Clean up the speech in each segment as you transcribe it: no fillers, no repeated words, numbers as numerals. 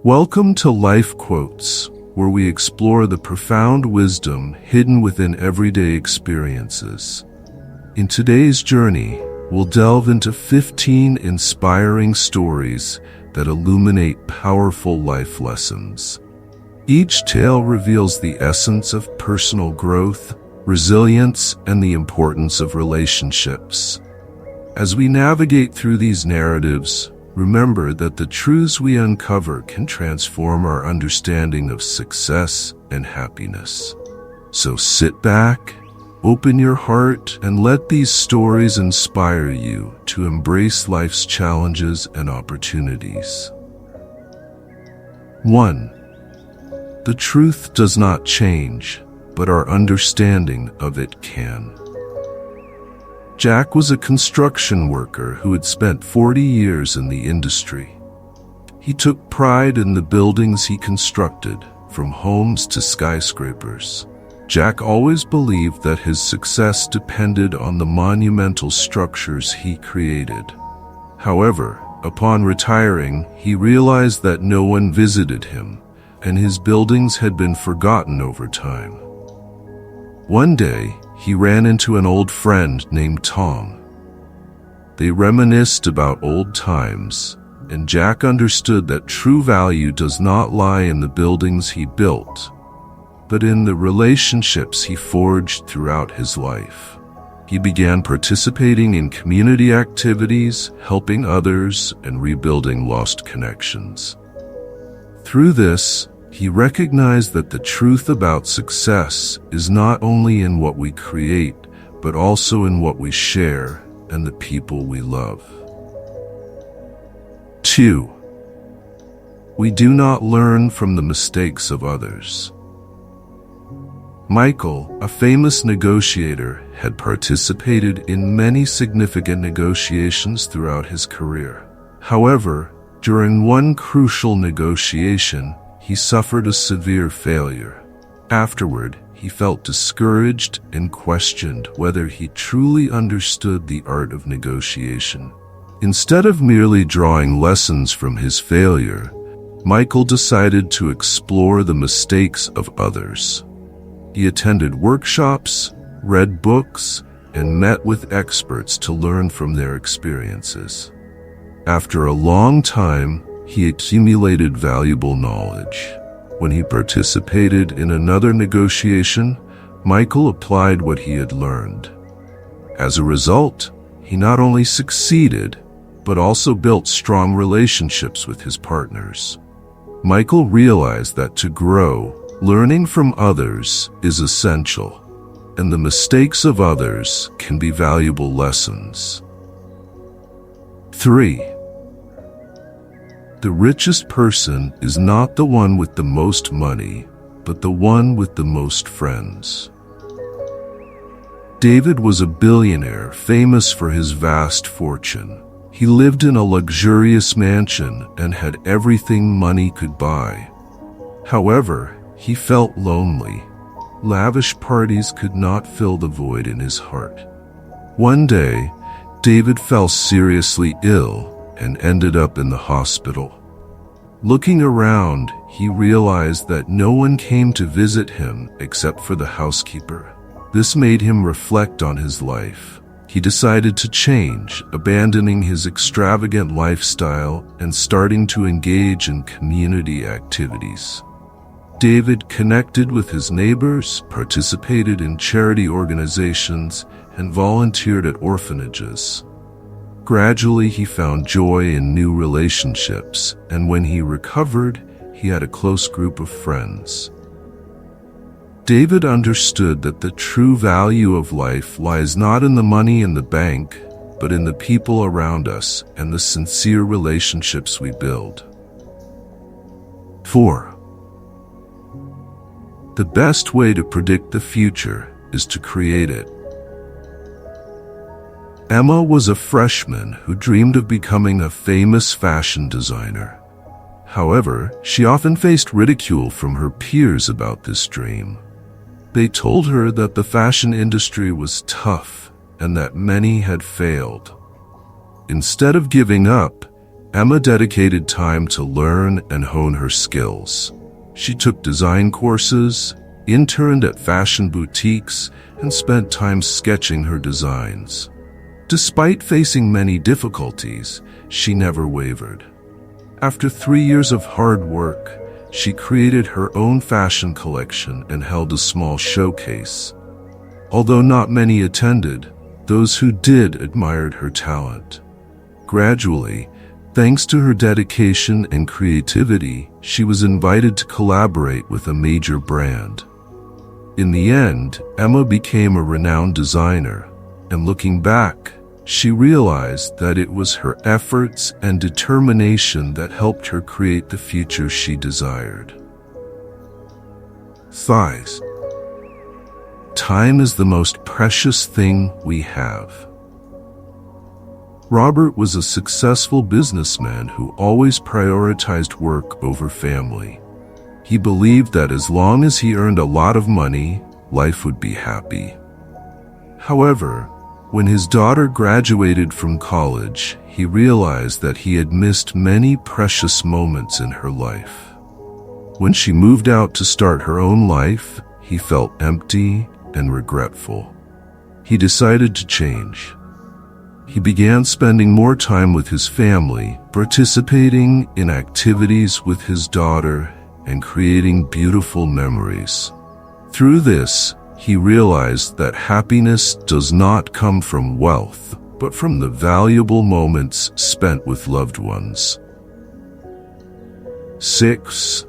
Welcome to Life Quotes, where we explore the profound wisdom hidden within everyday experiences. In today's journey, we'll delve into 15 inspiring stories that illuminate powerful life lessons. Each tale reveals the essence of personal growth, resilience, and the importance of relationships. As we navigate through these narratives, remember that the truths we uncover can transform our understanding of success and happiness. So sit back, open your heart, and let these stories inspire you to embrace life's challenges and opportunities. 1. The truth does not change, but our understanding of it can. Jack was a construction worker who had spent 40 years in the industry. He took pride in the buildings he constructed, from homes to skyscrapers. Jack always believed that his success depended on the monumental structures he created. However, upon retiring, he realized that no one visited him, and his buildings had been forgotten over time. One day, he ran into an old friend named Tom. They reminisced about old times, and Jack understood that true value does not lie in the buildings he built, but in the relationships he forged throughout his life. He began participating in community activities, helping others, and rebuilding lost connections. Through this, he recognized that the truth about success is not only in what we create, but also in what we share and the people we love. 2. We do not learn from the mistakes of others. Michael, a famous negotiator, had participated in many significant negotiations throughout his career. However, during one crucial negotiation, he suffered a severe failure. Afterward, he felt discouraged and questioned whether he truly understood the art of negotiation. Instead of merely drawing lessons from his failure, Michael decided to explore the mistakes of others. He attended workshops, read books, and met with experts to learn from their experiences. After a long time, he accumulated valuable knowledge. When he participated in another negotiation, Michael applied what he had learned. As a result, he not only succeeded, but also built strong relationships with his partners. Michael realized that to grow, learning from others is essential, and the mistakes of others can be valuable lessons. 3. The richest person is not the one with the most money, but the one with the most friends. David was a billionaire famous for his vast fortune. He lived in a luxurious mansion and had everything money could buy. However, he felt lonely. Lavish parties could not fill the void in his heart. One day, David fell seriously ill and ended up in the hospital. Looking around, he realized that no one came to visit him except for the housekeeper. This made him reflect on his life. He decided to change, abandoning his extravagant lifestyle and starting to engage in community activities. David connected with his neighbors, participated in charity organizations, and volunteered at orphanages. Gradually, he found joy in new relationships, and when he recovered, he had a close group of friends. David understood that the true value of life lies not in the money in the bank, but in the people around us and the sincere relationships we build. 4. The best way to predict the future is to create it. Emma was a freshman who dreamed of becoming a famous fashion designer. However, she often faced ridicule from her peers about this dream. They told her that the fashion industry was tough and that many had failed. Instead of giving up, Emma dedicated time to learn and hone her skills. She took design courses, interned at fashion boutiques, and spent time sketching her designs. Despite facing many difficulties, she never wavered. After 3 years of hard work, she created her own fashion collection and held a small showcase. Although not many attended, those who did admired her talent. Gradually, thanks to her dedication and creativity, she was invited to collaborate with a major brand. In the end, Emma became a renowned designer, and looking back, she realized that it was her efforts and determination that helped her create the future she desired. 5. Time is the most precious thing we have. Robert was a successful businessman who always prioritized work over family. He believed that as long as he earned a lot of money, life would be happy. However, when his daughter graduated from college, he realized that he had missed many precious moments in her life. When she moved out to start her own life, he felt empty and regretful. He decided to change. He began spending more time with his family, participating in activities with his daughter, and creating beautiful memories. Through this, he realized that happiness does not come from wealth, but from the valuable moments spent with loved ones. 6.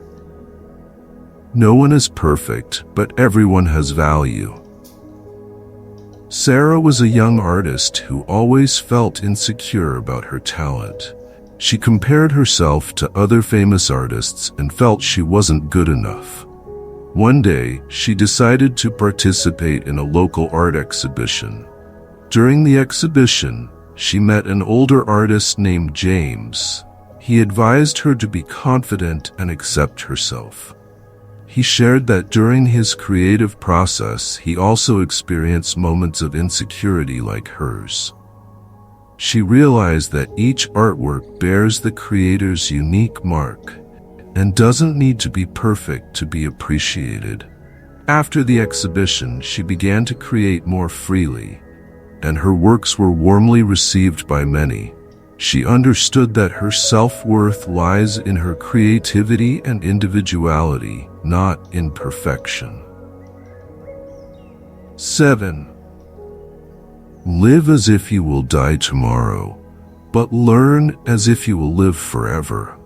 No one is perfect, but everyone has value. Sarah was a young artist who always felt insecure about her talent. She compared herself to other famous artists and felt she wasn't good enough. One day, she decided to participate in a local art exhibition. During the exhibition, she met an older artist named James. He advised her to be confident and accept herself. He shared that during his creative process, he also experienced moments of insecurity like hers. She realized that each artwork bears the creator's unique mark and doesn't need to be perfect to be appreciated. After the exhibition, she began to create more freely, and her works were warmly received by many. She understood that her self-worth lies in her creativity and individuality, not in perfection. 7. Live as if you will die tomorrow, but learn as if you will live forever.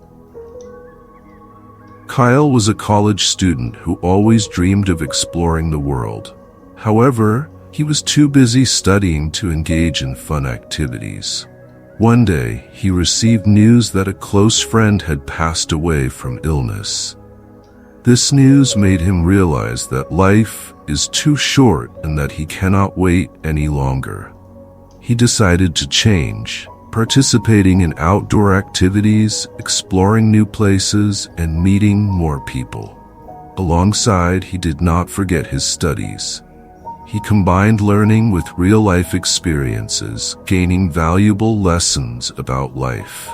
Kyle was a college student who always dreamed of exploring the world. However, he was too busy studying to engage in fun activities. One day, he received news that a close friend had passed away from illness. This news made him realize that life is too short and that he cannot wait any longer. He decided to change, participating in outdoor activities, exploring new places, and meeting more people. Alongside, he did not forget his studies. He combined learning with real-life experiences, gaining valuable lessons about life.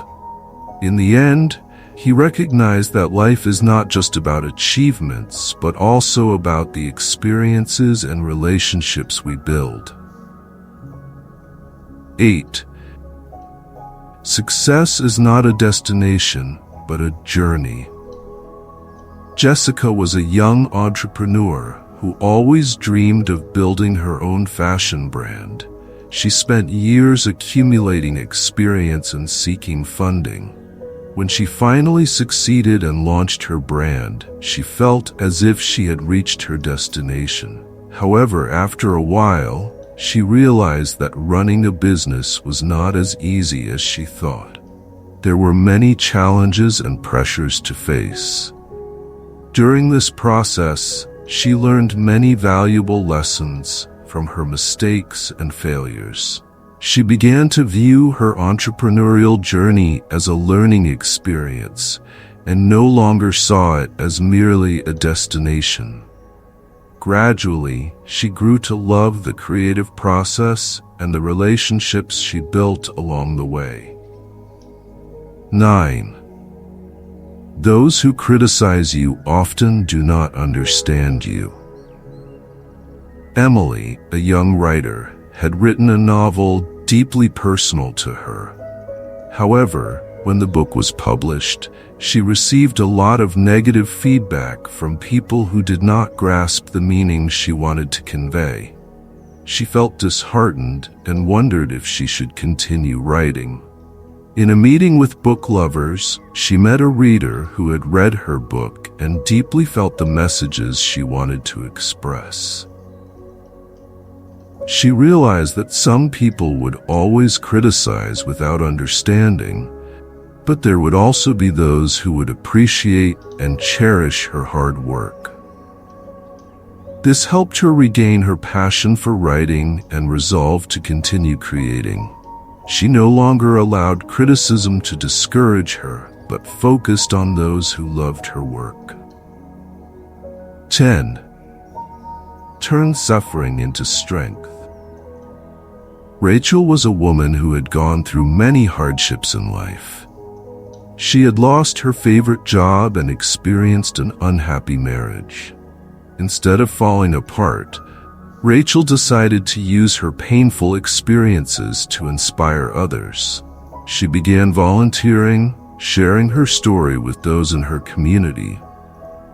In the end, he recognized that life is not just about achievements, but also about the experiences and relationships we build. 8. Success is not a destination, but a journey. Jessica was a young entrepreneur who always dreamed of building her own fashion brand. She spent years accumulating experience and seeking funding. When she finally succeeded and launched her brand, she felt as if she had reached her destination. However, after a while, she realized that running a business was not as easy as she thought. There were many challenges and pressures to face. During this process, she learned many valuable lessons from her mistakes and failures. She began to view her entrepreneurial journey as a learning experience and no longer saw it as merely a destination. Gradually, she grew to love the creative process and the relationships she built along the way. 9. Those who criticize you often do not understand you. Emily, a young writer, had written a novel deeply personal to her. However, when the book was published, she received a lot of negative feedback from people who did not grasp the meaning she wanted to convey. She felt disheartened and wondered if she should continue writing. In a meeting with book lovers, she met a reader who had read her book and deeply felt the messages she wanted to express. She realized that some people would always criticize without understanding, but there would also be those who would appreciate and cherish her hard work. This helped her regain her passion for writing and resolve to continue creating. She no longer allowed criticism to discourage her, but focused on those who loved her work. 10. Turn suffering into strength. Rachel was a woman who had gone through many hardships in life. She had lost her favorite job and experienced an unhappy marriage. Instead of falling apart, Rachel decided to use her painful experiences to inspire others. She began volunteering, sharing her story with those in her community.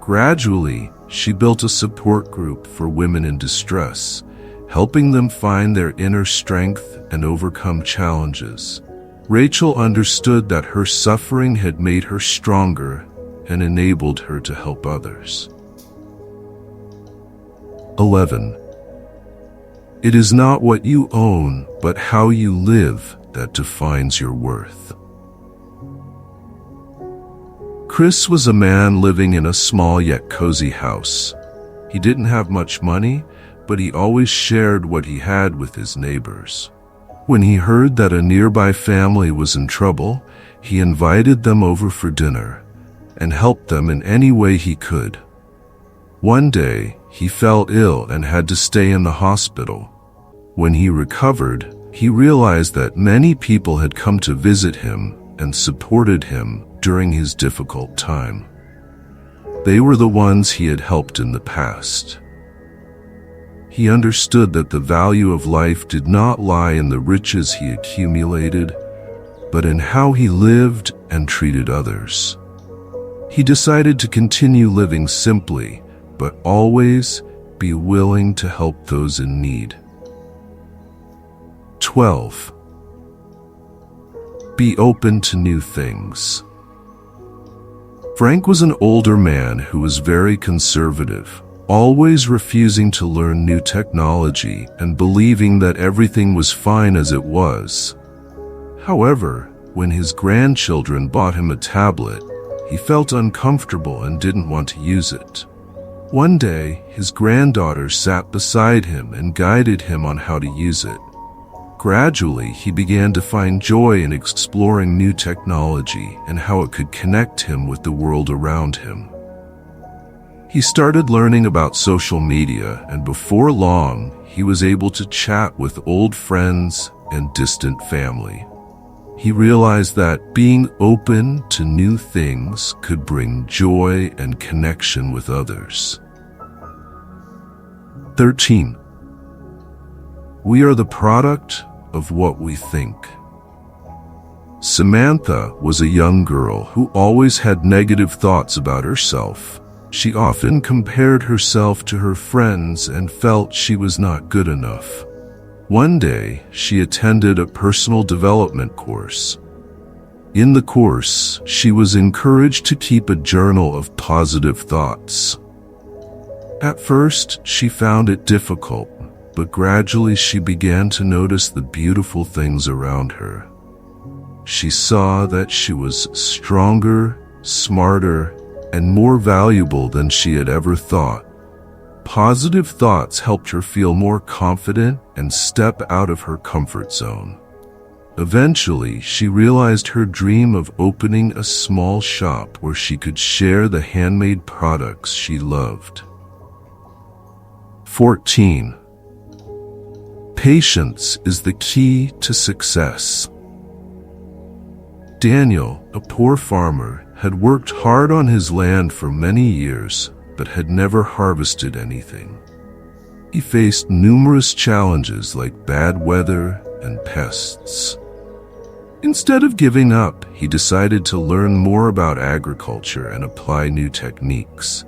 Gradually, she built a support group for women in distress, helping them find their inner strength and overcome challenges. Rachel understood that her suffering had made her stronger and enabled her to help others. 11. It is not what you own, but how you live that defines your worth. Chris was a man living in a small yet cozy house. He didn't have much money, but he always shared what he had with his neighbors. When he heard that a nearby family was in trouble, he invited them over for dinner and helped them in any way he could. One day, he fell ill and had to stay in the hospital. When he recovered, he realized that many people had come to visit him and supported him during his difficult time. They were the ones he had helped in the past. He understood that the value of life did not lie in the riches he accumulated, but in how he lived and treated others. He decided to continue living simply, but always be willing to help those in need. 12. Be open to new things. Frank was an older man who was very conservative, always refusing to learn new technology and believing that everything was fine as it was. However, when his grandchildren bought him a tablet, he felt uncomfortable and didn't want to use it. One day, his granddaughter sat beside him and guided him on how to use it. Gradually, he began to find joy in exploring new technology and how it could connect him with the world around him. He started learning about social media, and before long, he was able to chat with old friends and distant family. He realized that being open to new things could bring joy and connection with others. 13. We are the product of what we think. Samantha was a young girl who always had negative thoughts about herself. She often compared herself to her friends and felt she was not good enough. One day, she attended a personal development course. In the course, she was encouraged to keep a journal of positive thoughts. At first, she found it difficult, but gradually she began to notice the beautiful things around her. She saw that she was stronger, smarter, and more valuable than she had ever thought. Positive thoughts helped her feel more confident and step out of her comfort zone. Eventually, she realized her dream of opening a small shop where she could share the handmade products she loved. 14. Patience is the key to success. Daniel, a poor farmer, had worked hard on his land for many years, but had never harvested anything. He faced numerous challenges like bad weather and pests. Instead of giving up, he decided to learn more about agriculture and apply new techniques.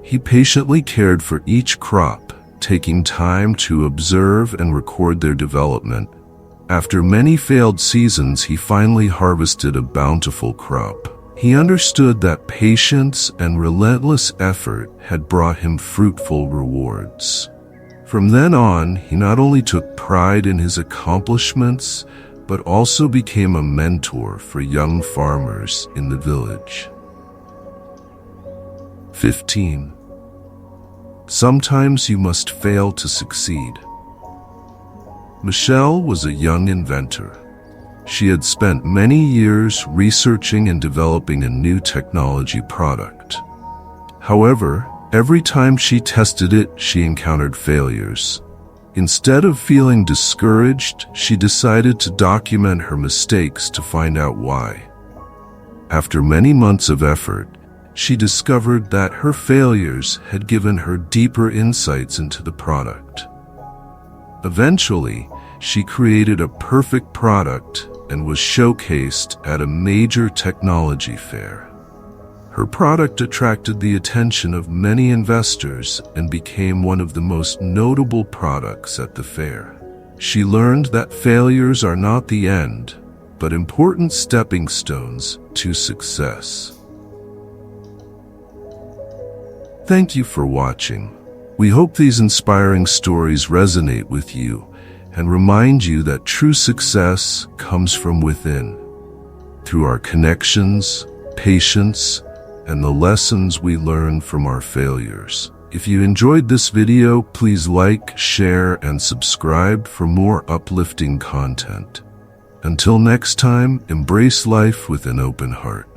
He patiently cared for each crop, taking time to observe and record their development. After many failed seasons, he finally harvested a bountiful crop. He understood that patience and relentless effort had brought him fruitful rewards. From then on, he not only took pride in his accomplishments, but also became a mentor for young farmers in the village. 15. Sometimes you must fail to succeed. Michelle was a young inventor. She had spent many years researching and developing a new technology product. However, every time she tested it, she encountered failures. Instead of feeling discouraged, she decided to document her mistakes to find out why. After many months of effort, she discovered that her failures had given her deeper insights into the product. Eventually, she created a perfect product and was showcased at a major technology fair. Her product attracted the attention of many investors and became one of the most notable products at the fair. She learned that failures are not the end, but important stepping stones to success. Thank you for watching. We hope these inspiring stories resonate with you and remind you that true success comes from within, through our connections, patience, and the lessons we learn from our failures. If you enjoyed this video, please like, share, and subscribe for more uplifting content. Until next time, embrace life with an open heart.